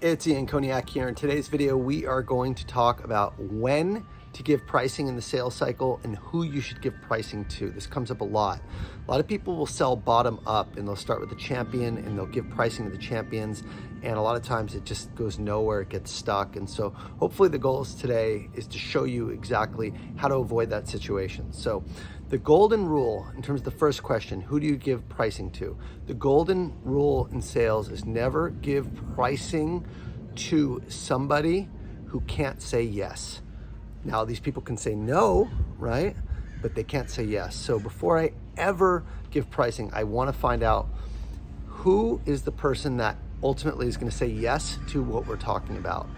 It's Ian Koniak here. In today's video, we are going to talk about when to give pricing in the sales cycle and who you should give pricing to. This comes up a lot. A lot of people will sell bottom up and they'll start with the champion and they'll give pricing to the champions. And a lot of times it just goes nowhere, it gets stuck. And so hopefully the goal today is to show you exactly how to avoid that situation. So the golden rule in terms of the first question, who do you give pricing to? The golden rule in sales is never give pricing to somebody who can't say yes. Now, these people can say no, right? But they can't say yes. So before I ever give pricing, I want to find out who is the person that ultimately is going to say yes to what we're talking about.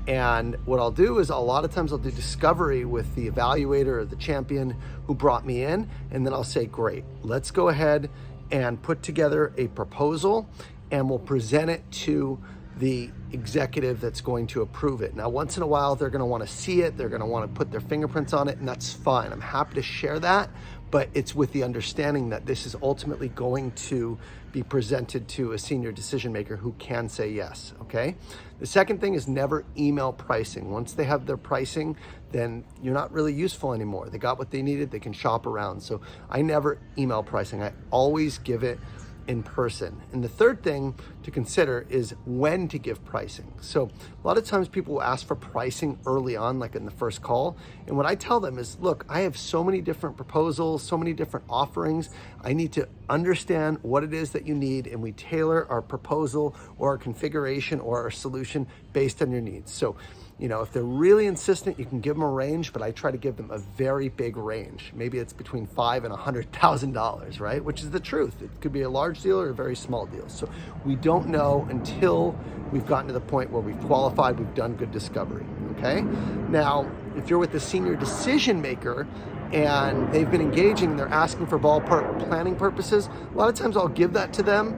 And what I'll do is a lot of times I'll do discovery with the evaluator or the champion who brought me in. And then I'll say, great, let's go ahead and put together a proposal and we'll present it to the executive that's going to approve it. Now, once in a while, they're going to want to see it. They're going to want to put their fingerprints on it, and that's fine. I'm happy to share that, but it's with the understanding that this is ultimately going to be presented to a senior decision maker who can say yes, okay? The second thing is never email pricing. Once they have their pricing, then you're not really useful anymore. They got what they needed, they can shop around. So I never email pricing. I always give it in person. And the third thing to consider is when to give pricing. So a lot of times people will ask for pricing early on, like in the first call. And what I tell them is, look, I have so many different proposals, so many different offerings. I need to understand what it is that you need, and we tailor our proposal or our configuration or our solution based on your needs. So, if they're really insistent, you can give them a range, but I try to give them a very big range. Maybe it's between $5,000 and $100,000, right? Which is the truth. It could be a large deal or a very small deal. So we don't know until we've gotten to the point where we've qualified, we've done good discovery, okay? Now, if you're with the senior decision maker and they've been engaging, they're asking for ballpark planning purposes, a lot of times I'll give that to them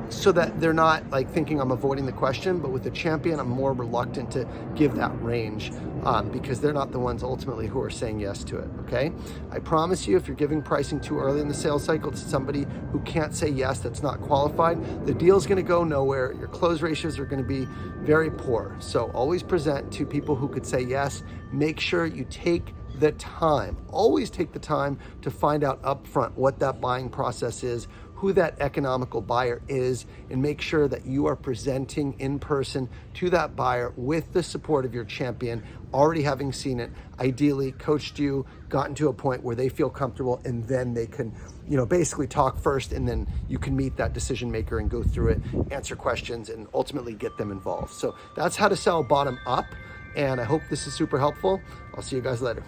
so that they're not like thinking I'm avoiding the question. But with the champion, I'm more reluctant to give that range because they're not the ones ultimately who are saying yes to it, okay? I promise you, if you're giving pricing too early in the sales cycle to somebody who can't say yes, that's not qualified, the deal's gonna go nowhere. Your close ratios are gonna be very poor. So always present to people who could say yes. Make sure you take the time, always take the time to find out upfront what that buying process is, who that economical buyer is, and make sure that you are presenting in person to that buyer with the support of your champion, already having seen it, ideally coached you, gotten to a point where they feel comfortable, and then they can, basically talk first, and then you can meet that decision maker and go through it, answer questions, and ultimately get them involved. So that's how to sell bottom up, and I hope this is super helpful. I'll see you guys later.